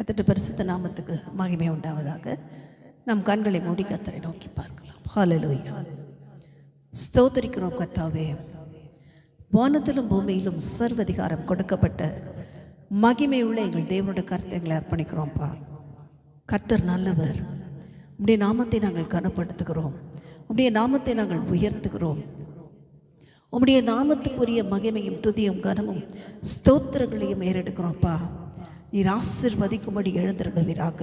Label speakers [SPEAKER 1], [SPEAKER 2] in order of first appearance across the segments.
[SPEAKER 1] கர்த்தருடைய பரிசுத்த நாமத்துக்கு மகிமை உண்டாவதாக. நம் கண்களை மூடி கர்த்தரை நோக்கி பார்க்கலாம். ஹல்லேலூயா. ஸ்தோத்திரிக்கிறோம் கர்த்தாவே. வானத்திலும் பூமியிலும் சர்வதிகாரம் கொடுக்கப்பட்ட மகிமை உள்ள எங்கள் தேவனுடைய கர்த்தங்களை அர்ப்பணிக்கிறோம்ப்பா. கர்த்தர் நல்லவர். உம்முடைய நாமத்தை நாங்கள் கனப்படுத்துகிறோம். உம்முடைய நாமத்தை நாங்கள் உயர்த்துகிறோம். உம்முடைய நாமத்துக்குரிய மகிமையும் துதியும் கனமும் ஸ்தோத்திரங்களையும் ஏறெடுக்கிறோம்ப்பா. நீர் ஆசீர்வதிக்கும்படி எழுந்திருடுவீராக.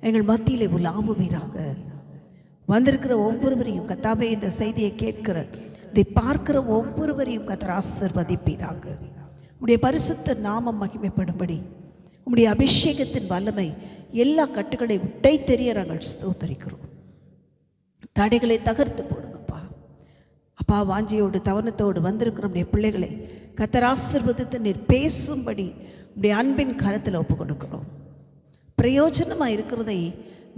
[SPEAKER 1] எங்கள் மத்தியிலே உலாவுவீராக. வந்திருக்கிற ஒவ்வொருவரையும் கர்த்தாவே, இந்த செய்தியை கேட்கிற இதை பார்க்கிற ஒவ்வொருவரையும் கர்த்தர் ஆசீர்வதிப்பீராக. உம்முடைய பரிசுத்த நாமம் மகிமைப்படும்படி உம்முடைய அபிஷேகத்தின் வல்லமை எல்லா கட்டுகளை உடை தெரிய நாங்கள் ஸ்தோத்தரிக்கிறோம். தடைகளை தகர்த்து போடுங்கப்பா. அப்பா, வாஞ்சியோடு தவனத்தோடு வந்திருக்கிற நம்முடைய பிள்ளைகளை கர்த்தர் ஆசீர்வதித்து நீர் பேசும்படி உடைய அன்பின் கரத்தில் ஒப்பு கொடுக்கிறோம். பிரயோஜனமாக இருக்கிறதை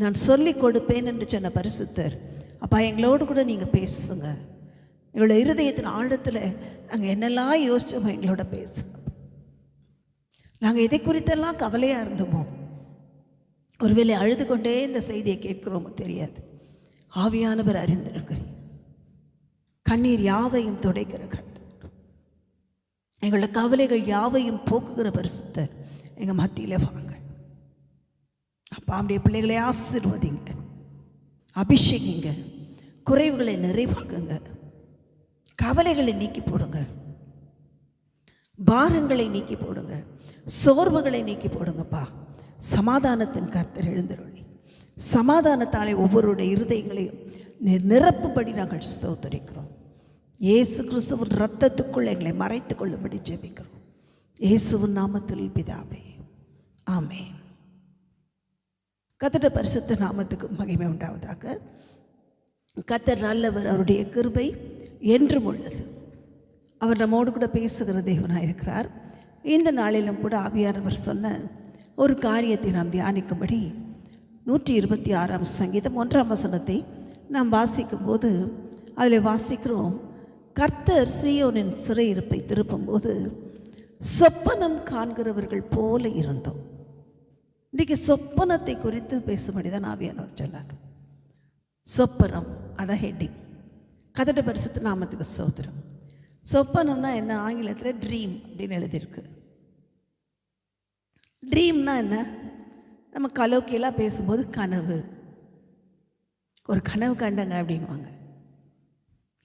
[SPEAKER 1] நான் சொல்லி கொடுப்பேன் என்று சொன்ன பரிசுத்தர் அப்பா, எங்களோடு கூட நீங்கள் பேசுங்க. எங்களோட இருதயத்தின் ஆழத்தில் நாங்கள் என்னெல்லாம் யோசிச்சோமோ எங்களோட பேசுங்க. நாங்கள் எதை குறித்தெல்லாம் கவலையாக இருந்தோமோ, ஒருவேளை அழுது கொண்டே இந்த செய்தியை கேட்கிறோமோ தெரியாது. ஆவியானவர் அறிந்திருக்கிறேன். கண்ணீர் யாவையும் துடைக்கிற கர்த்தர், எங்களோட கவலைகள் யாவையும் போக்குகிற பரிசுத்தர் எங்கள் மத்தியில் வாங்க. அப்பா, நம்முடைய பிள்ளைகளை ஆசீர்வதிங்க, அபிஷேகிங்க, குறைவுகளை நிறைவாக்குங்க, கவலைகளை நீக்கி போடுங்க, பாரங்களை நீக்கி போடுங்க, சோர்வுகளை நீக்கி போடுங்கப்பா. சமாதானத்தின் கர்த்தர் எழுந்தருளி சமாதானத்தாலே ஒவ்வொருடைய இருதயங்களையும் நிரப்பும்படி நாங்கள் ஸ்தோத்திரிக்கிறோம். இயேசு கிறிஸ்துவின் இரத்தத்துக்குள் எங்களை மறைத்துக் கொள்ளும்படி ஜெபிக்கிறோம். இயேசுவின் நாமத்தில் பிதாவே, ஆமென். கர்த்தருடைய பரிசுத்த நாமத்துக்கு மகிமை உண்டாவதாக. கர்த்தர் நல்லவர், அவருடைய கிருபை என்றும் உள்ளது. அவர் நம்மோடு கூட பேசுகிற தேவனாக இருக்கிறார். இந்த நாளிலும் கூட ஆவியானவர் சொன்ன ஒரு காரியத்தை நாம் தியானிக்கும்படி 126ஆம் சங்கீதம் 1ஆம் வசனத்தை நாம் வாசிக்கும்போது அதில் வாசிக்கிறோம், கர்த்தர் சீயோனின் சிறையிருப்பை திருப்பும்போது சொப்பனம் காண்கிறவர்கள் போல இருந்தோம். இன்றைக்கு சொப்பனத்தை குறித்து பேசும்படி தான் ஆவியானவர் சொன்னார். சொப்பனம், அதான் ஹெட்டிங். கர்த்தருடைய பரிசுத்த நாமத்துக்கு ஸ்தோத்திரம். சொப்பனம்னா என்ன? ஆங்கிலத்தில் ட்ரீம் அப்படின்னு எழுதியிருக்கு. ட்ரீம்னா என்ன? நம்ம கலோக்கியெல்லாம் பேசும்போது கனவு, ஒரு கனவு கண்டங்க அப்படின்வாங்க.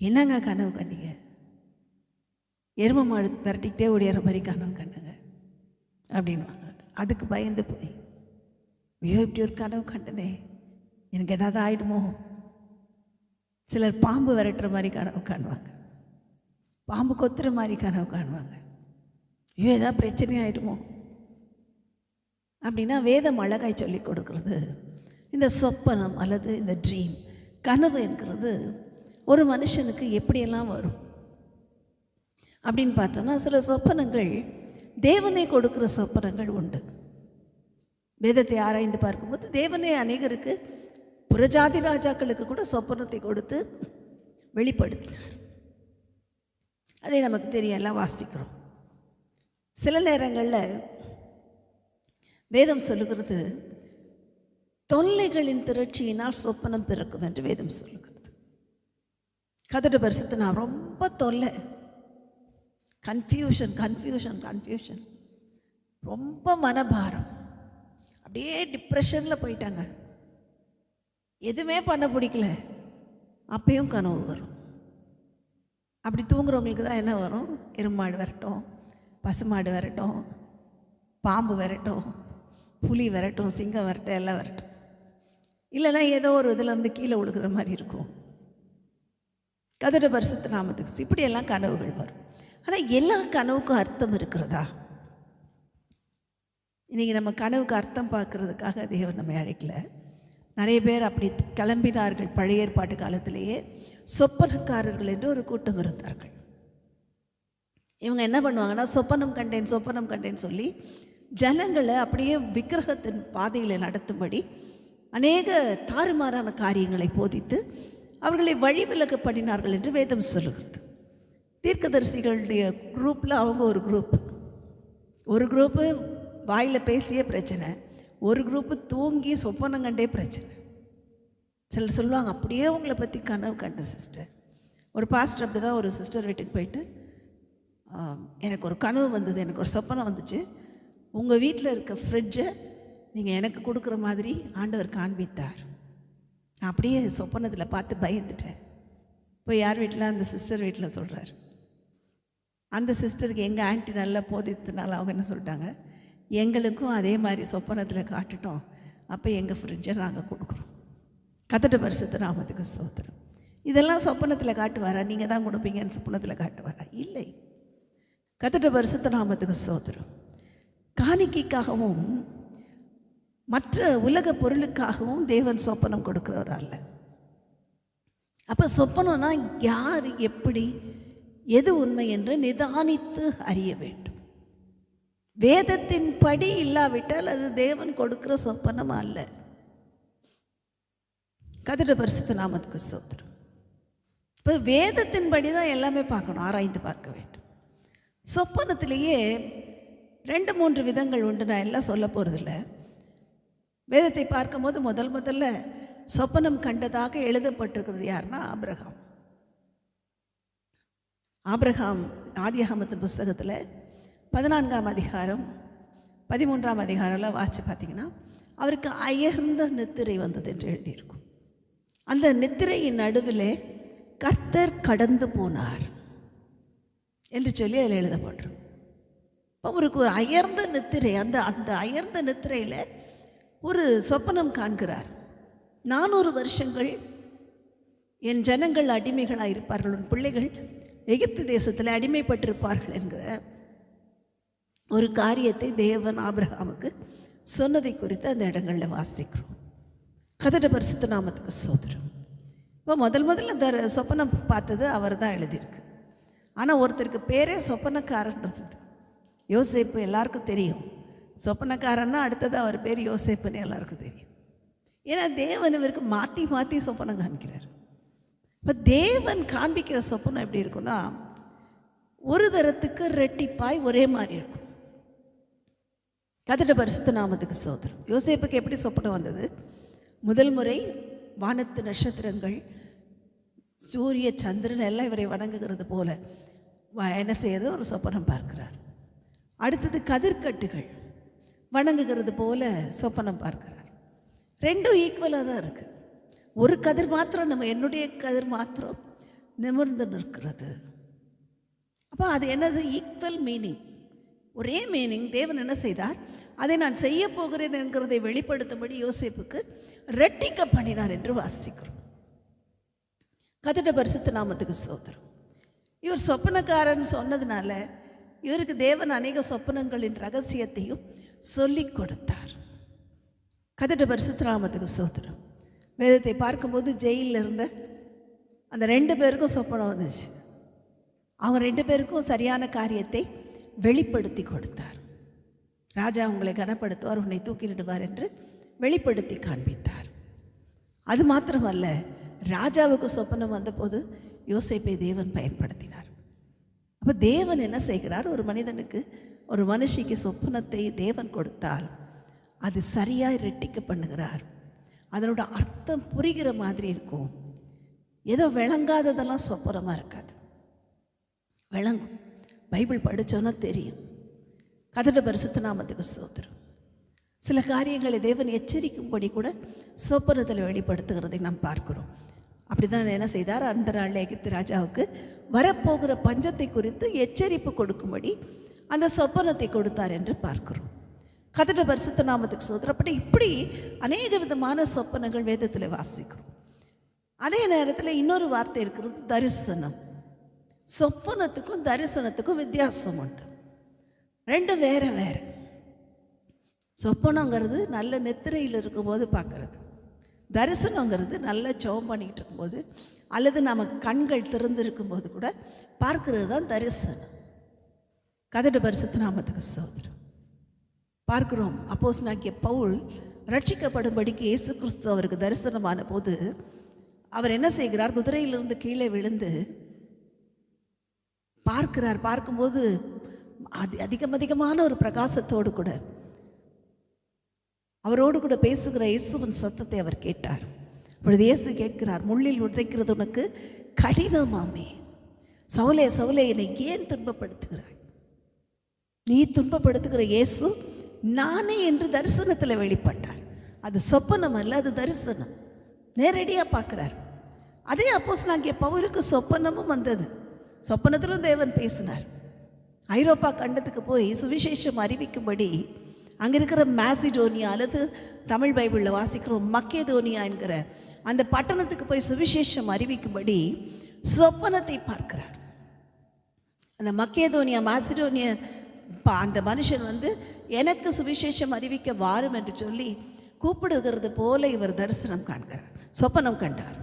[SPEAKER 1] என்னங்க கனவு கண்டீங்க? எருமை மாடு விரட்டிக்கிட்டே ஓடிற மாதிரி கனவு கண்டங்க அப்படின்வாங்க. அதுக்கு பயந்து போய், ஐயோ இப்படி ஒரு கனவு கண்டனே, எனக்கு எதாவது ஆகிடுமோ. சிலர் பாம்பு விரட்டுற மாதிரி கனவு காணுவாங்க, பாம்பு கொத்துற மாதிரி கனவு காணுவாங்க. ஐயோ ஏதாவது பிரச்சனை ஆகிடுமோ அப்படின்னா வேதம் அழகாய் சொல்லி கொடுக்குறது. இந்த சொப்பனம் அல்லது இந்த ட்ரீம், கனவு என்கிறது ஒரு மனுஷனுக்கு எப்படியெல்லாம் வரும் அப்படின்னு பார்த்தோன்னா, சில சொப்பனங்கள் தேவனை கொடுக்குற சொப்பனங்கள் உண்டு. வேதத்தை ஆராய்ந்து பார்க்கும்போது தேவனே அநேகருக்கு, புறஜாதி ராஜாக்களுக்கு கூட சொப்பனத்தை கொடுத்து வெளிப்படுத்தினார். அதை நமக்கு தெரியும், எல்லாம் வாசிக்கிறோம். சில நேரங்களில் வேதம் சொல்லுகிறது, தொல்லைகளின் திரட்சியினால் சொப்பனம் பிறக்கும் என்று வேதம் சொல்லுகிறது. கர்த்தருடைய பரிசுத்த நாமம் ரொம்ப தொல்லை, கன்ஃபியூஷன் கன்ஃபியூஷன் கன்ஃபியூஷன், ரொம்ப மனபாரம், அப்படியே டிப்ரெஷனில் போயிட்டாங்க. எதுவுமே பண்ண பிடிக்கல, அப்பயும் கனவு வரும். அப்படி தூங்குறவங்களுக்கு தான் என்ன வரும்? எருமாடு வரட்டும், பசுமாடு வரட்டும், பாம்பு வரட்டும், புலி வரட்டும், சிங்கம் வரட்டும், எல்லாம் வரட்டும். இல்லைன்னா ஏதோ ஒரு இதில் வந்து கீழே விழுகிற மாதிரி இருக்கும். கர்த்தருடைய பரிசுத்த நாமத்துக்கு இப்படியெல்லாம் கனவுகள் வரும். ஆனால் எல்லா கனவுக்கும் அர்த்தம் இருக்கிறதா? இன்றைக்கி நம்ம கனவுக்கு அர்த்தம் பார்க்குறதுக்காக தேவன் நம்மை அழைக்கல. நிறைய பேர் அப்படி கிளம்பினார்கள். பழைய ஏற்பாட்டு காலத்திலேயே சொப்பனக்காரர்கள் என்று ஒரு கூட்டம் இருந்தார்கள். இவங்க என்ன பண்ணுவாங்கன்னா, சொப்பனம் கண்டேன் சொப்பனம் கண்டேன்னு சொல்லி ஜனங்களை அப்படியே விக்கிரகத்தின் பாதையில் நடத்தும்படி அநேக தாறுமாறான காரியங்களை போதித்து அவர்களை வழிவிலக்கு பண்ணினார்கள் என்று வேதம் சொல்லுகிறது. தீர்க்கதரிசிகளுடைய குரூப்பில் அவங்க ஒரு குரூப்பு வாயில் பேசிய பிரச்சனை, ஒரு குரூப்பு தூங்கி சொப்பனம் கண்டே பிரச்சனை. சிலர் சொல்லுவாங்க அப்படியே உங்களை பற்றி கனவு கண்ட சிஸ்டர். ஒரு பாஸ்டர் அப்படி தான் ஒரு சிஸ்டர் வீட்டுக்கு போயிட்டு, எனக்கு ஒரு கனவு வந்தது, எனக்கு ஒரு சொப்பனம் வந்துச்சு, உங்கள் வீட்டில் இருக்க ஃப்ரிட்ஜை நீங்கள் எனக்கு கொடுக்குற மாதிரி ஆண்டவர் காண்பித்தார். நான் அப்படியே சொப்பனத்தில் பார்த்து பயந்துட்டேன். இப்போ யார் வீட்டில்? அந்த சிஸ்டர் வீட்டில் சொல்கிறார். அந்த சிஸ்டருக்கு எங்கள் ஆண்டி நல்லா போதித்தனால அவங்க என்ன சொல்லிட்டாங்க, எங்களுக்கும் அதே மாதிரி சொப்பனத்தில் காட்டுட்டோம், அப்போ எங்கள் ஃப்ரிட்ஜை நாங்கள் கொடுக்குறோம். கர்த்தருடைய பரிசுத்த நாமத்துக்கு ஸ்தோத்திரம். இதெல்லாம் சொப்பனத்தில் காட்டுவாரா? நீங்கள் தான் கொடுப்பீங்கன்னு சொப்பனத்தில் காட்டுவாரா? இல்லை. கர்த்தருடைய பரிசுத்த நாமத்துக்கு ஸ்தோத்திரம். காணிக்கைக்காகவும் மற்ற உலக பொருளுக்காகவும் தேவன் சொப்பனம் கொடுக்கிறவர் அல்ல. அப்போ சொப்பனம்னா யார், எப்படி, எது உண்மை என்று நிதானித்து அறிய வேண்டும். வேதத்தின் படி இல்லாவிட்டால் அது தேவன் கொடுக்கிற சொப்பனம் அல்ல. கர்த்தருடைய பரிசுத்த நாமத்துக்கு ஸ்தோத்திரம். இப்போ வேதத்தின் படி தான் எல்லாமே பார்க்கணும், ஆராய்ந்து பார்க்க வேண்டும். சொப்பனத்திலேயே 2-3 விதங்கள் உண்டு. நான் எல்லாம் சொல்ல போகிறதில்ல. வேதத்தை பார்க்கும்போது முதல்ல சொப்பனம் கண்டதாக எழுதப்பட்டிருக்கிறது யாருன்னா ஆபிரகாம். ஆபிரகாம் ஆதியாகமத்தின் புஸ்தகத்தில் 14ஆம் அதிகாரம் 13ஆம் அதிகாரம்லாம் வாசித்து பார்த்தீங்கன்னா அவருக்கு அயர்ந்த நித்திரை வந்தது என்று எழுதியிருக்கும். அந்த நித்திரையின் நடுவில் கர்த்தர் கடந்து போனார் என்று சொல்லி அதில் எழுதப்பட்டிருக்கும். அவருக்கு ஒரு அயர்ந்த நித்திரை, அந்த அந்த அயர்ந்த நித்திரையில் ஒரு சொப்பனம் காண்கிறார். 400 வருஷங்கள் என் ஜனங்கள் அடிமைகளாக இருப்பார்கள், உன் பிள்ளைகள் எகிப்து தேசத்தில் அடிமைப்பட்டிருப்பார்கள் என்கிற ஒரு காரியத்தை தேவன் ஆபிரகாமுக்கு சொன்னதை குறித்து அந்த இடங்களில் வாசிக்கிறோம். கர்த்தருடைய பரிசுத்த நாமத்துக்கு ஸ்தோத்திரம். இப்போ முதல்ல இந்த சொப்பனம் பார்த்தது அவர் தான் எழுதியிருக்கு. ஆனால் ஒருத்தருக்கு பேரே சொப்பனக்காரன் இருந்தது, யோசேப்பு. எல்லாருக்கும் தெரியும் சொப்பனக்காரன்னா அடுத்தது அவர் பேர் யோசேப்புன்னு எல்லாருக்கும் தெரியும். ஏன்னா தேவன் இவருக்கு மாற்றி மாற்றி சொப்பனம் காண்கிறார். இப்போ தேவன் காண்பிக்கிற சொப்பனம் எப்படி இருக்குன்னா ஒரு தரத்துக்கு ரெட்டிப்பாய் ஒரே மாதிரி இருக்கும். கர்த்தருடைய பரிசுத்த நாமத்துக்கு ஸ்தோத்திரம். யோசேப்புக்கு எப்படி சொப்பனம் வந்தது? முதல் முறை வானத்து நட்சத்திரங்கள், சூரிய, சந்திரன் எல்லாம் இவரை வணங்குகிறது போல என்ன செய்யறது ஒரு சொப்பனம் பார்க்கிறார். அடுத்தது கதிர்கட்டுகள் வணங்குகிறது போல சொப்பனம் பார்க்கிறார். ரெண்டும் ஈக்குவலாக தான் இருக்குது. ஒரு கதிர் மாத்திரம் என்னுடைய கதிர் மாத்திரம் நிமிர்ந்து நிற்கிறது. அப்போ அது என்னது? ஈக்குவல் மீனிங், ஒரே மீனிங். தேவன் என்ன செய்தார்? அதை நான் செய்ய போகிறேன் என்கிறதை வெளிப்படுத்தும்படி யோசேப்புக்கு ரெட்டிக்க பண்ணினார் என்று வாசிக்கிறோம். கர்த்தருடைய பரிசுத்த நாமத்துக்கு ஸ்தோத்திரம். இவர் சொப்பனக்காரன் சொன்னதுனால இவருக்கு தேவன் அநேக சொப்பனங்களின் ரகசியத்தையும் சொல்லிக் கொடுத்தார். கர்த்தருடைய பரிசுத்த நாமத்துக்கு ஸ்தோத்திரம். வேதத்தை பார்க்கும்போது ஜெயிலில் இருந்த அந்த 2 பேருக்கும் சொப்பனம் வந்துச்சு. அவங்க 2 பேருக்கும் சரியான காரியத்தை வெளிப்படுத்தி கொடுத்தார். ராஜா உங்களை கனப்படுத்துவார், உன்னை தூக்கிலிடுவார் என்று வெளிப்படுத்தி காண்பித்தார். அது மாத்திரமல்ல, ராஜாவுக்கு சொப்பனம் வந்தபோது யோசேப்பை தேவன் பயன்படுத்தினார். அப்போ தேவன் என்ன செய்கிறார்? ஒரு மனிதனுக்கு, ஒரு மனுஷிக்கு சொப்பனத்தை தேவன் கொடுத்தால் அது சரியாக ரெட்டிக்க பண்ணுகிறார். அதனோட அர்த்தம் புரிகிற மாதிரி இருக்கும். ஏதோ விளங்காததெல்லாம் சொப்பனமாக இருக்காது, விளங்கும். பைபிள் படித்தோன்னா தெரியும். கர்த்தருடைய பரிசுத்த நாமத்துக்கு ஸ்தோத்திரம். சில காரியங்களை தேவன் எச்சரிக்கும்படி கூட சொப்பனத்தில் வெளிப்படுத்துகிறதை நாம் பார்க்கிறோம். அப்படி தான் என்ன செய்தார்? அந்த நாளில் எகிப்து ராஜாவுக்கு வரப்போகிற பஞ்சத்தை குறித்து எச்சரிப்பு கொடுக்கும்படி அந்த சொப்பனத்தை கொடுத்தார் என்று பார்க்கிறோம். கர்த்தருடைய பரிசுத்த நாமத்துக்கு ஸ்தோத்திரம். அப்படி இப்படி அநேக விதமான சொப்பனங்கள் வேதத்தில் வாசிக்கிறோம். அதே நேரத்தில் இன்னொரு வார்த்தை இருக்கிறது, தரிசனம். சொப்பனத்துக்கும் தரிசனத்துக்கும் வித்தியாசம் உண்டு. ரெண்டும் வேற வேற. சொப்பனங்கிறது நல்ல நெத்திரையில் இருக்கும்போது பார்க்கறது, தரிசனங்கிறது நல்ல ஜெபம் பண்ணிக்கிட்டு இருக்கும்போது அல்லது நமக்கு கண்கள் திறந்து இருக்கும்போது கூட பார்க்கிறது தான் தரிசனம். கர்த்தருடைய பரிசுத்த நாமத்துக்கு ஸ்தோத்திரம். பார்க்கிறோம், அப்போஸ்தலனாகிய பவுல் ரட்சிக்கப்படும்படிக்கு இயேசு கிறிஸ்து அவருக்கு தரிசனமான போது அவர் என்ன செய்கிறார்? குதிரையிலிருந்து கீழே விழுந்து பார்க்கிறார். பார்க்கும்போது அதிகமான ஒரு பிரகாசத்தோடு கூட அவரோடு கூட பேசுகிற இயேசுவின் சத்தத்தை அவர் கேட்டார். அப்பொழுது இயேசு கேட்கிறார், முள்ளில் உதைக்கிறது உனக்கு கடினமாமே, சவுலே சவுலே என்னை ஏன் துன்பப்படுத்துகிறாய்? நீ துன்பப்படுத்துகிற இயேசு நானே என்று தரிசனத்தில் வெளிப்பட்டார். அது சொப்பனம் அல்ல, அது தரிசனம். நேரடியாக பார்க்குறார். அதே அப்போஸ்தலனாகிய பவுலுக்கு சொப்பனமும் வந்தது. சொப்பனத்திலும் தேவன் பேசினார். ஐரோப்பா கண்டத்துக்கு போய் சுவிசேஷம் அறிவிக்கும்படி அங்கே இருக்கிற மாசிடோனியா, அல்லது தமிழ் பைபிளில் வாசிக்கிறோம் மக்கேதோனியா என்கிற அந்த பட்டணத்துக்கு போய் சுவிசேஷம் அறிவிக்கும்படி சொப்பனத்தை பார்க்கிறார். அந்த மக்கேதோனியா மாசிடோனியா அந்த மனுஷன் எனக்கு சுவிசேஷம் அறிவிக்க வாரும் என்று சொல்லி கூப்பிடுகிறது போல இவர் தரிசனம் காண்கிறார், சொப்பனம் கண்டார்.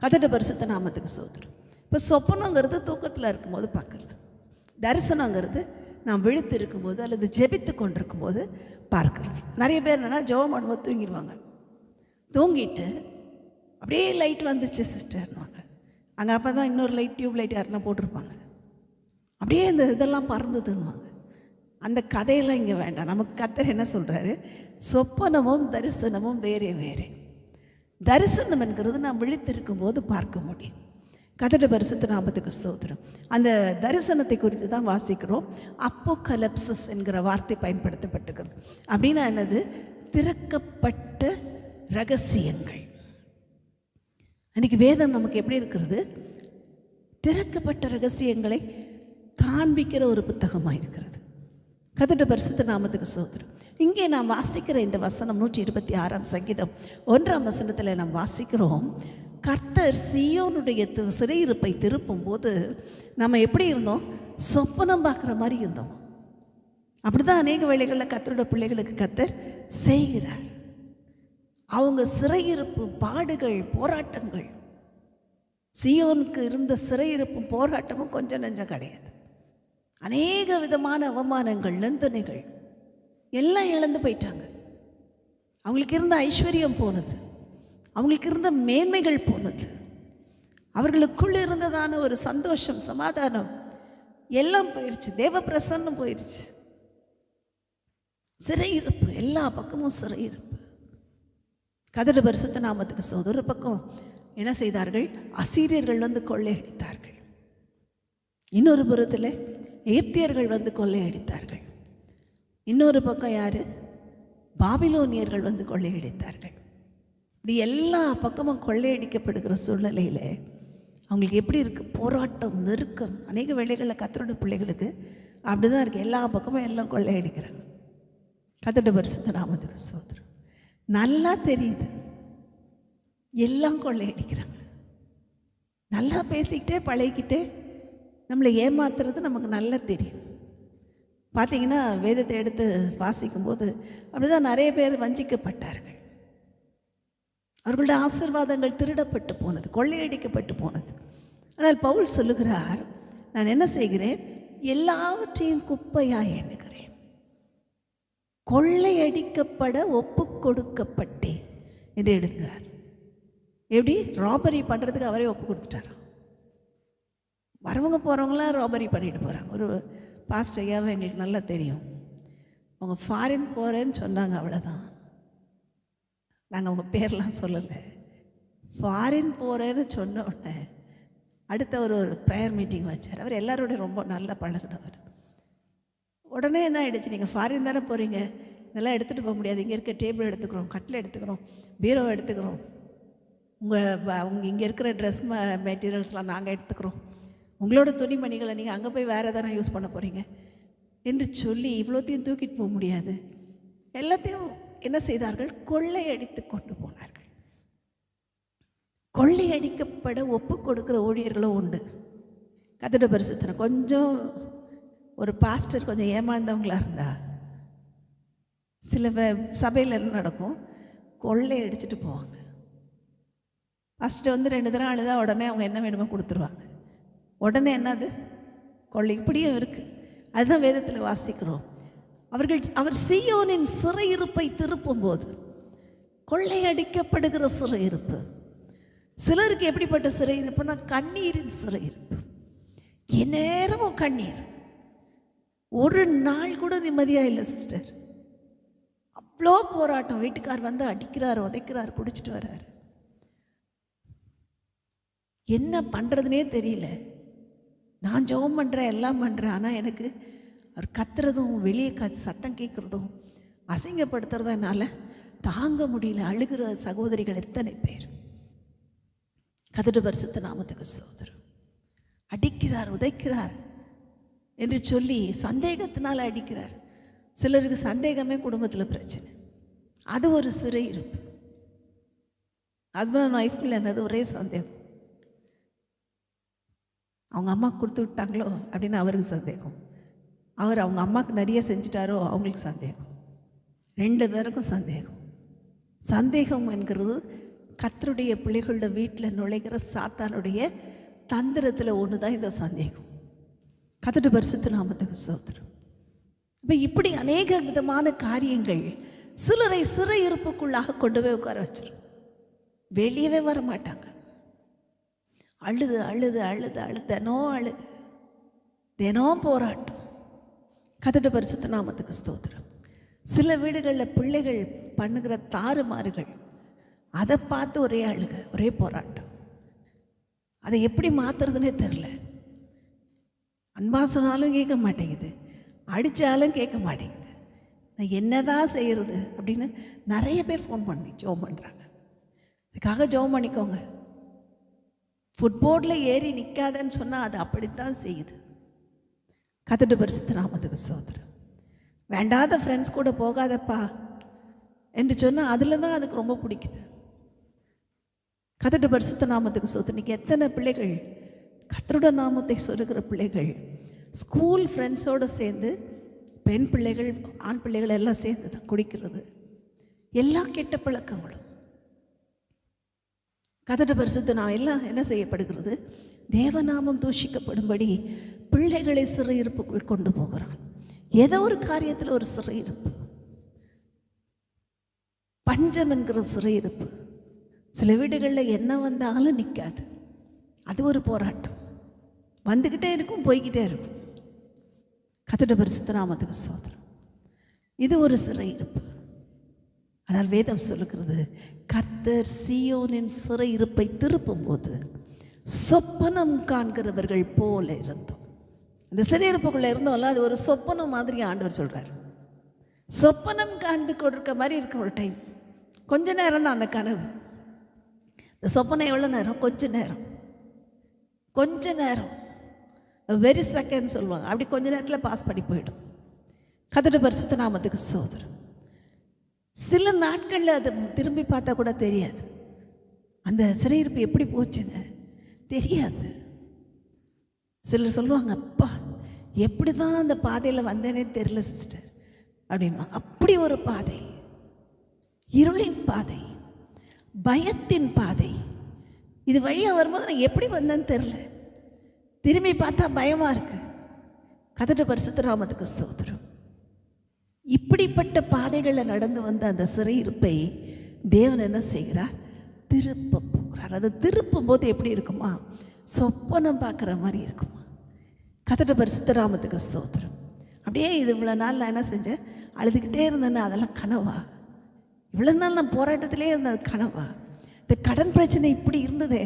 [SPEAKER 1] கர்த்தருடைய பரிசுத்த நாமத்துக்கு ஸ்தோத்திரம். இப்போ சொப்பனங்கிறது தூக்கத்தில் இருக்கும்போது பார்க்குறது, தரிசனங்கிறது நாம் விழித்து இருக்கும்போது அல்லது ஜெபித்து கொண்டிருக்கும் போது பார்க்கறது. நிறைய பேர் என்னென்னா ஜெபம் பண்ணும்போது தூங்கிடுவாங்க. தூங்கிட்டு அப்படியே லைட் வந்துச்சு சிஸ்டர்னுவாங்க. அங்கே அப்போ தான் இன்னொரு லைட், டியூப் லைட் யாருன்னா போட்டிருப்பாங்க. அப்படியே இந்த இதெல்லாம் பறந்துதுன்னுவாங்க. அந்த கதையெல்லாம் இங்கே வேண்டாம். நமக்கு கர்த்தர் என்ன சொல்கிறாரு, சொப்பனமும் தரிசனமும் வேறே வேறே. தரிசனம் என்கிறது நாம் விழித்திருக்கும் போது பார்க்க முடியும். கர்த்தருடைய பரிசுத்த நாமத்துக்கு ஸ்தோத்திரம். அந்த தரிசனத்தை குறித்து தான் வாசிக்கிறோம். அப்போகலிப்சிஸ் என்கிற வார்த்தை பயன்படுத்தப்பட்டிருக்கிறது. அப்படின்னா என்னது? திறக்கப்பட்ட ரகசியங்கள். அன்றைக்கி வேதம் நமக்கு எப்படி இருக்கிறது? திறக்கப்பட்ட ரகசியங்களை காண்பிக்கிற ஒரு புத்தகமாக இருக்கிறது. கர்த்தருடைய பரிசுத்த நாமத்துக்கு ஸ்தோத்திரம். இங்கே நாம் வாசிக்கிற இந்த வசனம் 126 சங்கீதம் 1 வசனத்தில் நாம் வாசிக்கிறோம், கர்த்தர் சீயோனுடைய சிறையிருப்பை திருப்பும் போது நம்ம எப்படி இருந்தோம்? சொப்பனம் பார்க்குற மாதிரி இருந்தோம். அப்படிதான் அநேக வேளைகளில் கர்த்தருடைய பிள்ளைகளுக்கு கர்த்தர் செய்கிறார். அவங்க சிறையிருப்பு, பாடுகள், போராட்டங்கள், சீயோனுக்கு இருந்த சிறையிருப்பும் போராட்டமும் கொஞ்சம் நெஞ்சம் கிடையாது. அநேக விதமான அவமானங்கள், நிந்தனைகள் எல்லாம் இழந்து போயிட்டாங்க. அவங்களுக்கு இருந்த ஐஸ்வர்யம் போனது, அவங்களுக்கு இருந்த மேன்மைகள் போனது, அவர்களுக்குள்ள இருந்ததான ஒரு சந்தோஷம், சமாதானம் எல்லாம் போயிடுச்சு. தேவ பிரசன்னம் போயிடுச்சு. சிறையிருப்பு, எல்லா பக்கமும் சிறையிருப்பு. கர்த்தருடைய பரிசுத்த நாமத்துக்கு ஸ்தோத்திரம். ஒரு பக்கம் என்ன செய்தார்கள்? அசீரியர்கள் கொள்ளையடித்தார்கள். இன்னொரு புறத்தில் எகிப்தியர்கள் கொள்ளையடித்தார்கள். இன்னொரு பக்கம் யாரு? பாபிலோனியர்கள் கொள்ளையடித்தார்கள். இப்படி எல்லா பக்கமும் கொள்ளையடிக்கப்படுகிற சூழ்நிலையில் அவங்களுக்கு எப்படி இருக்குது? போராட்டம், நெருக்கம். அநேக வேளைகளில் கர்த்தருடைய பிள்ளைகளுக்கு அப்படி தான் இருக்குது. எல்லா பக்கமும் எல்லாம் கொள்ளையடிக்கிறாங்க. கர்த்தருடைய பரிசுத்த நாமத்துக்கு ஸ்தோத்திரம். நல்லா தெரியுது, எல்லாம் கொள்ளையடிக்கிறாங்க. நல்லா பேசிக்கிட்டே பழகிக்கிட்டே நம்மளை ஏமாத்துறது நமக்கு நல்லா தெரியும். பார்த்தீங்கன்னா வேதத்தை எடுத்து வாசிக்கும்போது அப்படிதான் நிறைய பேர் வஞ்சிக்கப்பட்டார்கள். அவர்களுடைய ஆசீர்வாதங்கள் திருடப்பட்டு போனது, கொள்ளையடிக்கப்பட்டு போனது. ஆனால் பவுல் சொல்லுகிறார், நான் என்ன செய்கிறேன்? எல்லாவற்றையும் குப்பையாய் எண்ணுகிறேன், கொள்ளையடிக்கப்பட ஒப்பு கொடுக்கப்பட்டேன் என்று எழுதுகிறார். எப்படி? ராபரி பண்ணுறதுக்கு அவரே ஒப்பு கொடுத்துட்டார். வரவங்க போகிறவங்களாம் ராபரி பண்ணிட்டு போகிறாங்க. ஒரு பாஸ்டர் ஐயாவை எங்களுக்கு நல்லா தெரியும். அவங்க ஃபாரின் போகிறேன்னு சொன்னாங்க, அவ்வளோதான். நாங்கள் அவங்க பேர்லாம் சொல்லலை. ஃபாரின் போகிறேன்னு சொன்ன உடனே அடுத்த ஒரு ப்ரேயர் மீட்டிங் வச்சார். அவர் எல்லாரோடையும் ரொம்ப நல்லா பழகினவர். உடனே என்ன ஆகிடுச்சு? நீங்கள் ஃபாரின் தானே போகிறீங்க, இதெல்லாம் எடுத்துகிட்டு போக முடியாது. இங்கே இருக்க டேபிள் எடுத்துக்கிறோம், கட்டில் எடுத்துக்கிறோம், பீரோ எடுத்துக்கிறோம், உங்கள் இங்கே இருக்கிற ட்ரெஸ் மெட்டீரியல்ஸ்லாம் நாங்கள் எடுத்துக்கிறோம், உங்களோட துணிமணிகளை நீங்கள் அங்கே போய் வேறு எதனா யூஸ் பண்ண போகிறீங்க என்று சொல்லி இவ்வளோத்தையும் தூக்கிட்டு போக முடியாது. எல்லாத்தையும் என்ன செய்தார்கள்? கொள்ளையடித்து கொண்டு போனார்கள். கொள்ளையடிக்கப்பட ஒப்பு கொடுக்குற ஊழியர்களும் உண்டு. கர்த்தருடைய பரிசுத்தம். கொஞ்சம் ஒரு பாஸ்டர் கொஞ்சம் ஏமாந்தவங்களாக இருந்தா சில சபையில் என்ன நடக்கும்? கொள்ளையடிச்சிட்டு போவாங்க. பாஸ்டர் 2 தடவை அழுதா உடனே அவங்க என்ன வேணுமோ கொடுத்துருவாங்க. உடனே என்னது? கொள்ளை. இப்படியும் இருக்குது. அதுதான் வேதத்தில் வாசிக்கிறோம். அவர் சீயோனின் சிறையிருப்பை திருப்பும் போது கொள்ளையடிக்கப்படுகிற சிறையிருப்பு. சிலருக்கு எப்படிப்பட்ட சிறையிருப்புனா கண்ணீரின் சிறையிருப்பு. எந்நேரமும் கண்ணீர். ஒரு நாள் கூட நிம்மதியாக இல்லை சிஸ்டர். அவ்வளோ போராட்டம். வீட்டுக்கார் வந்து அடிக்கிறார், உதைக்கிறார், குடிச்சிட்டு வர்றாரு. என்ன பண்ணுறதுனே தெரியல. நான் ஜெபம் பண்ணுறேன், எல்லாம் பண்ணுறேன். ஆனால் எனக்கு அவர் கத்துறதும் வெளியே சத்தம் கேட்குறதும் அசிங்கப்படுத்துறதும் என்னால் தாங்க முடியல. அழுகிற சகோதரிகள் எத்தனை பேர். கர்த்தருடைய பரிசுத்த நாமத்துக்கு ஸ்தோத்திரம். அடிக்கிறார், உதைக்கிறார் என்று சொல்லி சந்தேகத்தினால் அடிக்கிறார். சிலருக்கு சந்தேகமே குடும்பத்தில் பிரச்சனை. அது ஒரு சிறை இருப்பு. ஹஸ்பண்ட் அண்ட் ஒய்ஃப்குள்ள என்னது ஒரே சந்தேகம். அவங்க அம்மா கொடுத்து விட்டாங்களோ அப்படின்னு அவருக்கு சந்தேகம். அவர் அவங்க அம்மாவுக்கு நிறைய செஞ்சிட்டாரோ அவங்களுக்கு சந்தேகம். 2 பேருக்கும் சந்தேகம். சந்தேகம் என்கிறது கர்த்தருடைய பிள்ளைகளோட வீட்டில் நுழைகிற சாத்தானுடைய தந்திரத்தில் ஒன்று தான் இந்த சந்தேகம். கர்த்தருடைய பரிசுத்த நாமத்துக்கு ஸ்தோத்திரம். இப்போ இப்படி அநேக விதமான காரியங்கள் சிலரை சிறை இருப்புக்குள்ளாக கொண்டு போய் உட்கார வச்சிடும். வெளியவே வர மாட்டாங்க. அழுது அழுது அழுது அழுது தினம் போராட்டம். கர்த்தருடைய பரிசுத்த நாமத்துக்கு ஸ்தோத்திரம். சில வீடுகளில் பிள்ளைகள் பண்ணுகிற தாறுமாறுகள், அதை பார்த்து ஒரே அழுக, ஒரே போராட்டம். அதை எப்படி மாற்றுறதுனே தெரில. அன்பா சொன்னாலும் கேட்க மாட்டேங்குது, அடித்தாலும் கேட்க மாட்டேங்குது. நான் என்னதான் செய்கிறது அப்படின்னு நிறைய பேர் ஃபோன் பண்ணி ஜெபம் பண்ணுறாங்க. அதுக்காக ஜெபம் பண்ணிக்கோங்க. ஃபுட்போர்டில் ஏறி நிற்காதன்னு சொன்னால் அது அப்படித்தான் செய்யுது. கர்த்தருடைய பரிசுத்த நாமத்துக்கு ஸ்தோத்திரம். வேண்டாத ஃப்ரெண்ட்ஸ் கூட போகாதப்பா என்று சொன்னால் அதில் தான் அதுக்கு ரொம்ப பிடிக்குது. கர்த்தருடைய பரிசுத்த நாமத்துக்கு ஸ்தோத்திரம். இன்றைக்கி எத்தனை பிள்ளைகள் கர்த்தருடைய நாமத்தை சொல்லுகிற பிள்ளைகள் ஸ்கூல் ஃப்ரெண்ட்ஸோடு சேர்ந்து, பெண் பிள்ளைகள் ஆண் பிள்ளைகள் எல்லாம் சேர்ந்து தான் குடிக்கிறது. எல்லா கெட்ட பழக்கங்களும் கர்த்தருடைய பரிசுத்த நாமம் எல்லாம் என்ன செய்யப்படுகிறது? தேவநாமம் தூஷிக்கப்படும்படி பிள்ளைகளை சிறையிருப்புக்குள் கொண்டு போகிறான். ஏதோ ஒரு காரியத்தில் ஒரு சிறையிருப்பு. பஞ்சம் என்கிற சிறையிருப்பு. சில வீடுகளில் என்ன வந்தாலும் நிற்காது. அது ஒரு போராட்டம். வந்துக்கிட்டே இருக்கும், போய்கிட்டே இருக்கும். கர்த்தருடைய பரிசுத்த நாமத்துக்கு ஸ்தோத்திரம். இது ஒரு சிறையிருப்பு. ஆனால் வேதம் சொல்லுகிறது, கர்த்தர் சீயோனின் சிறையிருப்பை திருப்பும் போது சொப்பனம் காண்கிறவர்கள் போல இருந்தோம். அந்த சிறையிருப்புக்குள்ளே இருந்தோம்ல, அது ஒரு சொப்பனம் மாதிரி ஆண்டவர் சொல்கிறார். சொப்பனம் காண்டு கொடுக்க மாதிரி இருக்கிற ஒரு டைம், கொஞ்ச நேரம் தான் அந்த கனவு. இந்த சொப்பனம் எவ்வளோ நேரம்? கொஞ்ச நேரம், வெரி செகண்ட் சொல்லுவாங்க. அப்படி கொஞ்ச நேரத்தில் பாஸ் பண்ணி போயிடும். கர்த்தருடைய பரிசுத்த நாமத்துக்கு ஸ்தோத்திரம். சில நாட்களில் அது திரும்பி பார்த்தா கூட தெரியாது. அந்த சிறையிருப்பு எப்படி போச்சுன்னு தெரியாது. சிலர் சொல்லுவாங்க, அப்பா எப்படி தான் அந்த பாதையில் வந்தேனே தெரியல சிஸ்டர் அப்படின்னா. அப்படி ஒரு பாதை, இருளின் பாதை, பயத்தின் பாதை. இது வழியாக வரும்போது நான் எப்படி வந்தேன்னு தெரில. திரும்பி பார்த்தா பயமாக இருக்கு. கர்த்தருடைய பரிசுத்த நாமத்துக்கு ஸ்தோத்திரம். இப்படிப்பட்ட பாதைகளில் நடந்து வந்த அந்த சிறையிருப்பை தேவன் என்ன செய்கிறார்? திருப்ப போகிறார். அதை திருப்பும் போது எப்படி இருக்குமா? சொப்பனம் பார்க்குற மாதிரி இருக்குமா? கர்த்தருடைய பரிசுத்த நாமத்துக்கு ஸ்தோத்திரம். அப்படியே இது இவ்வளோ நாள் நான் என்ன செஞ்சேன்? அழுதுகிட்டே இருந்தேன்னா அதெல்லாம் கனவா? இவ்வளோ நாள் நான் போராட்டத்திலே இருந்தது கனவா? இந்த கடன் பிரச்சனை இப்படி இருந்ததே,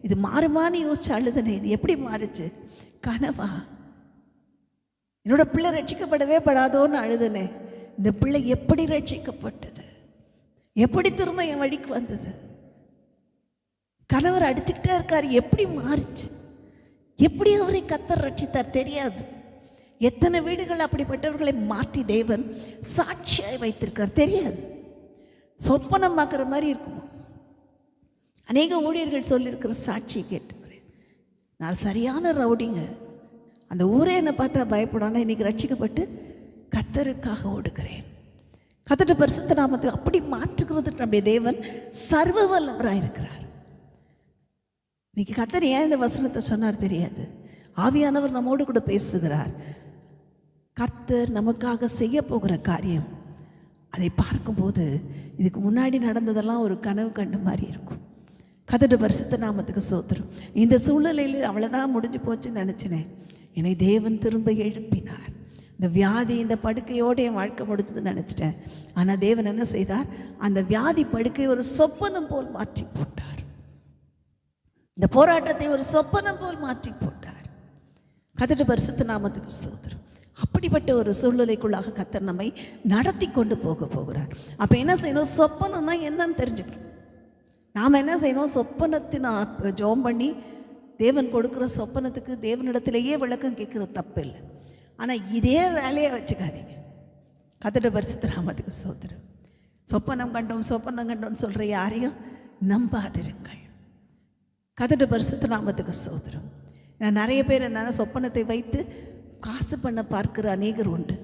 [SPEAKER 1] இது மாறுமான்னு யோசிச்சு அழுதுனே, இது எப்படி மாறுச்சு? கனவா? என்னோட பிள்ளை ரட்சிக்கப்படவே படாதோன்னு அழுதுனே, இந்த பிள்ளை எப்படி ரட்சிக்கப்பட்டது? எப்படி திரும்ப என் வழிக்கு வந்தது? கணவர் அடிச்சுக்கிட்டே இருக்கார், எப்படி மாறுச்சு? எப்படி அவரை கர்த்தர் ரட்சித்தார் தெரியாது. எத்தனை வீடுகள் அப்படிப்பட்டவர்களை மாற்றி தேவன் சாட்சியாய் வைத்திருக்கார் தெரியாது. சொப்பனம் பார்க்குற மாதிரி இருக்குமா? அநேக ஊழியர்கள் சொல்லியிருக்கிற சாட்சியை கேட்டுக்கிறேன். நான் சரியான ரவுடிங்க, அந்த ஊரே என்னை பார்த்தா பயப்படாமல் இன்றைக்கி ரட்சிக்கப்பட்டு கர்த்தருக்காக ஓடுகிறேன். கர்த்தருடைய பரிசுத்த நாமத்தை அப்படி மாற்றுகிறதுக்கு நம்முடைய தேவன் சர்வ வல்லவராக இருக்கிறார். இன்னைக்கு கர்த்தர் ஏன் இந்த வசனத்தை சொன்னார் தெரியாது. ஆவியானவர் நம்மோடு கூட பேசுகிறார். கர்த்தர் நமக்காக செய்ய போகிற காரியம், அதை பார்க்கும்போது இதுக்கு முன்னாடி நடந்ததெல்லாம் ஒரு கனவு கண்ட மாதிரி இருக்கும். கர்த்தருடைய பரிசுத்த நாமத்துக்கு ஸ்தோத்திரம். இந்த சூழ்நிலையில் அவ்வளோதான் முடிஞ்சு போச்சுன்னு நினச்சினேன். என்னை தேவன் திரும்ப எழுப்பினார். இந்த வியாதி, இந்த படுக்கையோடு என் வாழ்க்கை முடிச்சதுன்னு நினச்சிட்டேன். ஆனால் தேவன் என்ன செய்தார்? அந்த வியாதி படுக்கையை ஒரு சொப்பனம் போல் மாற்றி போட்டார். இந்த போராட்டத்தை ஒரு சொப்பனம் போல் மாற்றி போட்டார். கர்த்தருடைய பரிசுத்த நாமத்துக்கு ஸ்தோத்திரம். அப்படிப்பட்ட ஒரு சூழ்நிலைக்குள்ளாக கர்த்தர் நம்மை நடத்தி கொண்டு போகிறார். அப்போ என்ன செய்யணும்? சொப்பனம்னா என்னன்னு தெரிஞ்சுக்கணும். நாம் என்ன செய்யணும்? சொப்பனத்தின் ஜெபம் பண்ணி தேவன் கொடுக்குற சொப்பனத்துக்கு தேவனிடத்திலேயே விளக்கம் கேட்குற தப்பு இல்லை. ஆனால் இதே வேலையை வச்சுக்காதீங்க. கர்த்தருடைய பரிசுத்த நாமத்துக்கு ஸ்தோத்திரம். சொப்பனம் கண்டோம்னு சொல்கிற யாரையும் நம்பாதிருங்கள். கர்த்தருடைய பரிசுத்த நாமத்துக்கு ஸ்தோத்திரம். நான் நிறைய பேர் என்னென்ன சொப்பனத்தை வைத்து காசு பண்ண பார்க்கிற அநேகர் உண்டு.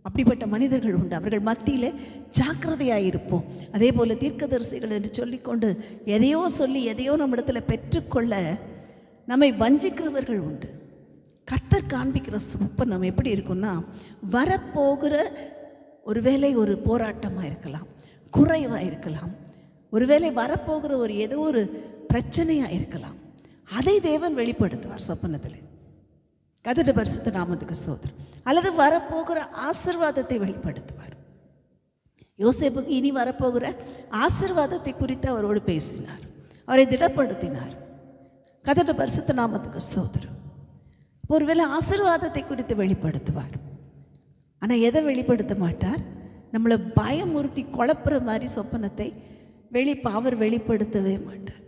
[SPEAKER 1] அப்படிப்பட்ட மனிதர்கள் உண்டு. அவர்கள் மத்தியில் ஜாக்கிரதையாக இருப்போம். அதே போல் தீர்க்கதரிசிகள் என்று சொல்லிக்கொண்டு எதையோ சொல்லி எதையோ நம்மிடத்தில் பெற்றுக்கொள்ள நம்மை வஞ்சிக்கிறவர்கள் உண்டு. கர்த்தர் காண்பிக்கிற சொப்பனம் எப்படி இருக்குன்னா, வரப்போகிற ஒருவேளை ஒரு போராட்டமாக இருக்கலாம், குறைவாக இருக்கலாம், ஒருவேளை வரப்போகிற ஏதோ ஒரு பிரச்சனையாக இருக்கலாம். அதை தேவன் வெளிப்படுத்துவார் சொப்பனத்தில். கர்த்தருடைய பரிசுத்த நாமத்துக்கு ஸ்தோத்திரம். அல்லது வரப்போகிற ஆசீர்வாதத்தை வெளிப்படுத்துவார். யோசேப்புக்கு இனி வரப்போகிற ஆசீர்வாதத்தை குறித்து அவரோடு பேசினார், அவரை திடப்படுத்தினார். கர்த்தருடைய பரிசுத்த நாமத்துக்கு ஸ்தோத்திரம். ஒருவேளை ஆசீர்வாதத்தை குறித்து வெளிப்படுத்துவார். ஆனால் எதை வெளிப்படுத்த மாட்டார்? நம்மளை பயமுறுத்தி குழப்புற மாதிரி சொப்பனத்தை அவர் வெளிப்படுத்தவே மாட்டார்.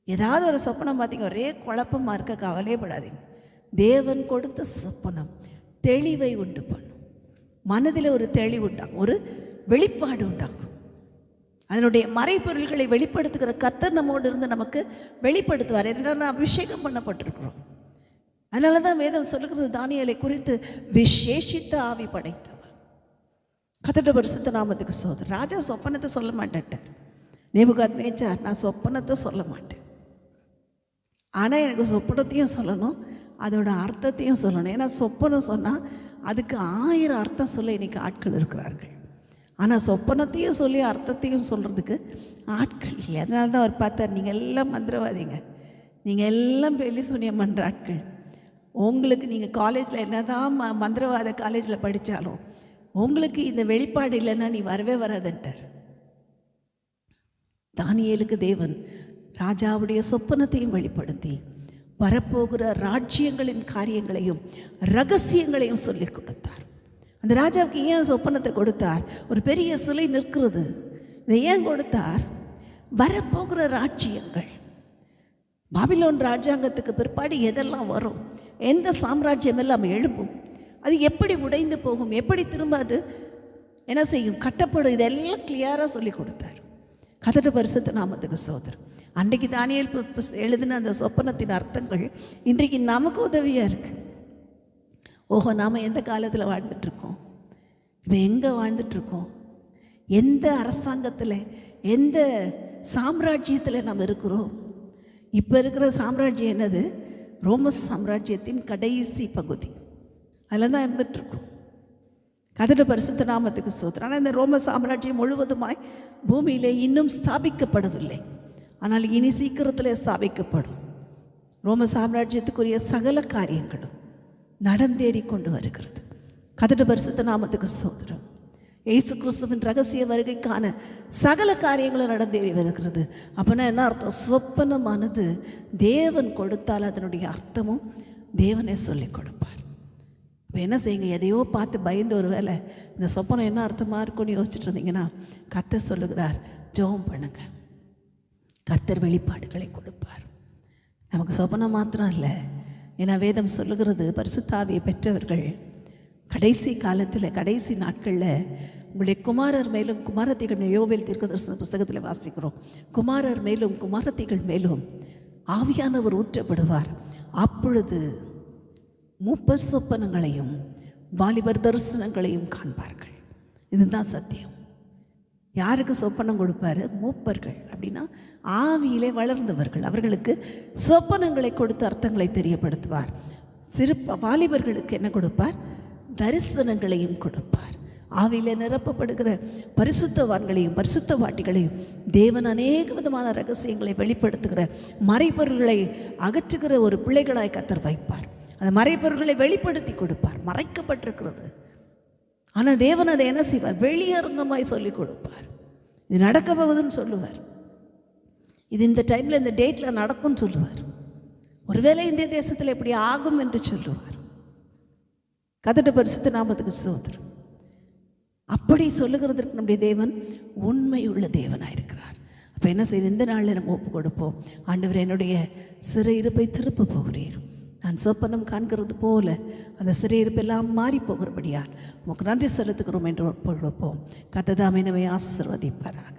[SPEAKER 1] ஏதாவது ஒரு சொப்பனம் பார்த்தீங்க ஒரே குழப்பமாக இருக்க, கவலையப்படாதீங்க. தேவன் கொடுத்த சொப்பனம் தெளிவை உண்டு பண்ணும். மனதில் ஒரு தெளிவு உண்டாகும், ஒரு வெளிப்பாடு உண்டாகும். அதனுடைய மறைப்பொருள்களை வெளிப்படுத்துகிற கர்த்தர் நம்மோடு இருந்து நமக்கு வெளிப்படுத்துவார். என்றால் அபிஷேகம் பண்ணப்பட்டிருக்கிறோம். அதனால தான் வேதம் சொல்லுகிறது, தானியேலை குறித்து விசேஷித்த ஆவி படைத்தவர். கர்த்தருடைய பரிசுத்த நாமத்துக்கு ஸ்தோத்திரம். ராஜா சொப்பனத்தை சொல்ல மாட்டேன்ட்டார். நேபுகாத்நேச்சார், நான் சொப்பனத்தை சொல்ல மாட்டேன், ஆனால் எனக்கு சொப்பனத்தையும் சொல்லணும், அதோட அர்த்தத்தையும் சொல்லணும். ஏன்னா சொப்பனம் சொன்னால் அதுக்கு 1000 அர்த்தம் சொல்ல இன்றைக்கி ஆட்கள் இருக்கிறார்கள். ஆனால் சொப்பனத்தையும் சொல்லி அர்த்தத்தையும் சொல்கிறதுக்கு ஆட்கள் இல்லை. அதனால தான் அவர் பார்த்தார், நீங்கள் எல்லாம் மந்திரவாதிங்க, நீங்கள் எல்லாம் வெளி சூனியம் பண்ணுற ஆட்கள். உங்களுக்கு நீங்கள் காலேஜில் என்ன தான் மந்திரவாத காலேஜில் படித்தாலும் உங்களுக்கு இந்த வெளிப்பாடு இல்லைன்னா நீ வரவே வராதுன்ட்டார். தானியேலுக்கு தேவன் ராஜாவுடைய சொப்பனத்தையும் வெளிப்படுத்தி வரப்போகிற ராஜ்யங்களின் காரியங்களையும் ரகசியங்களையும் சொல்லி கொடுத்தார். அந்த ராஜாவுக்கு ஏன் சொப்பனத்தை கொடுத்தார்? ஒரு பெரிய சிலை நிற்கிறது. இதை ஏன் கொடுத்தார்? வரப்போகிற ராஜ்யங்கள், பாபிலோன் ராஜாங்கத்துக்கு பிற்பாடு எதெல்லாம் வரும், எந்த சாம்ராஜ்யம் எல்லாம் எழுப்பும், அது எப்படி உடைந்து போகும், எப்படி திரும்ப அது என்ன செய்யும், கட்டப்படும், இதெல்லாம் கிளியராக சொல்லி கொடுத்தார். கர்த்தருடைய பரிசுத்த நாமத்துக்கு ஸ்தோத்திரம். அன்றைக்கு தானியேல் எழுதின அந்த சொப்பனத்தின் அர்த்தங்கள் இன்றைக்கு நமக்கு உதவியாக இருக்குது. ஓஹோ, நாம் எந்த காலத்தில் வாழ்ந்துட்டுருக்கோம், இப்போ எங்கே வாழ்ந்துட்டுருக்கோம், எந்த அரசாங்கத்தில், எந்த சாம்ராஜ்யத்தில் நாம் இருக்கிறோம். இப்போ இருக்கிற சாம்ராஜ்யம் என்னது? ரோம சாம்ராஜ்யத்தின் கடைசி பகுதி, அதில் தான் இருந்துகிட்ருக்கோம். கர்த்தருடைய பரிசுத்த நாமத்துக்கு ஸ்தோத்திரம். ஆனால் இந்த ரோம சாம்ராஜ்யம் முழுவதுமாய் பூமியிலே இன்னும் ஸ்தாபிக்கப்படவில்லை. ஆனால் இனி சீக்கிரத்தில் ஸ்தாபிக்கப்படும். ரோம சாம்ராஜ்யத்துக்குரிய சகல காரியங்களும் நடந்தேறி கொண்டு வருகிறது. கர்த்தருடைய பரிசுத்த நாமத்துக்கு ஸ்தோத்திரம். இயேசு கிறிஸ்துவின் ரகசிய வருகைக்கான சகல காரியங்களும் நடந்தேறி வருகிறது. அப்படின்னா என்ன அர்த்தம்? சொப்பனமானது தேவன் கொடுத்தால் அதனுடைய அர்த்தமும் தேவனே சொல்லிக் கொடுப்பார். இப்போ என்ன செய்யுங்க, எதையோ பார்த்து பயந்து ஒரு வேளை இந்த சொப்பனம் என்ன அர்த்தமாக இருக்கும்னு யோசிச்சுட்டு இருந்தீங்கன்னா, கர்த்தர் சொல்லுகிறார், ஜெபம் பண்ணுங்க, கர்த்தர் வெளிப்பாடுகளை கொடுப்பார். நமக்கு சொப்பனம் மாத்திரம் இல்லை. ஏன்னா வேதம் சொல்லுகிறது, பரிசுத்த ஆவியை பெற்றவர்கள் கடைசி காலத்தில், கடைசி நாட்களில் உங்களுடைய குமாரர் மேலும் குமாரத்திகள், யோவேல் தீர்க்கதரிசன புஸ்தகத்தில் வாசிக்கிறோம், குமாரர் மேலும் குமாரத்திகள் மேலும் ஆவியானவர் ஊற்றப்படுவார். அப்பொழுது மூப்பர் சொப்பனங்களையும் வாலிபர் தரிசனங்களையும் காண்பார்கள். இதுதான் சத்தியம். யாருக்கு சொப்பனம் கொடுப்பாரு? மூப்பர்கள். அப்படின்னா ஆவியிலே வளர்ந்தவர்கள். அவர்களுக்கு சொப்பனங்களை கொடுத்து அர்த்தங்களை தெரியப்படுத்துவார். வாலிபர்களுக்கு என்ன கொடுப்பார்? தரிசனங்களையும் கொடுப்பார். ஆவியில் நிரப்பப்படுகிற பரிசுத்தவான்களையும் பரிசுத்தவாட்டிகளையும் தேவன் அநேக விதமான ரகசியங்களை வெளிப்படுத்துகிற மறைபொருள்களை அகற்றுகிற ஒரு பிள்ளைகளாய் கர்த்தர் வைப்பார். அந்த மறைப்பொருட்களை வெளிப்படுத்தி கொடுப்பார். மறைக்கப்பட்டிருக்கிறது, ஆனால் தேவன் அதை என்ன செய்வார்? வெளியரங்கமாய் சொல்லிக் கொடுப்பார். இது நடக்க போகுதுன்னு சொல்லுவார். இது இந்த டைமில் இந்த டேட்டில் நடக்கும்னு சொல்லுவார். ஒருவேளை இந்திய தேசத்தில் எப்படி ஆகும் என்று சொல்லுவார். கர்த்தருடைய பரிசுத்த நாமத்துக்கு ஸ்தோத்திரம். அப்படி சொல்லுகிறதற்கு நம்முடைய தேவன் உண்மையுள்ள தேவனாக இருக்கிறார். அப்போ என்ன செய்யணும்? இந்த நாளில் நம்ம ஒப்பு கொடுப்போம். ஆண்டவர், என்னுடைய சிறையிருப்பை திருப்ப போகிறீர். நான் சொப்பனம் காண்கிறது போல அந்த சிறையிருப்பெல்லாம் மாறி போகிறபடியால் உமக்கு நன்றி செலுத்துகிறோம் என்று ஒப்பு கொடுப்போம். கர்த்தர் தாமே நம்மை ஆசீர்வதிப்பாராக.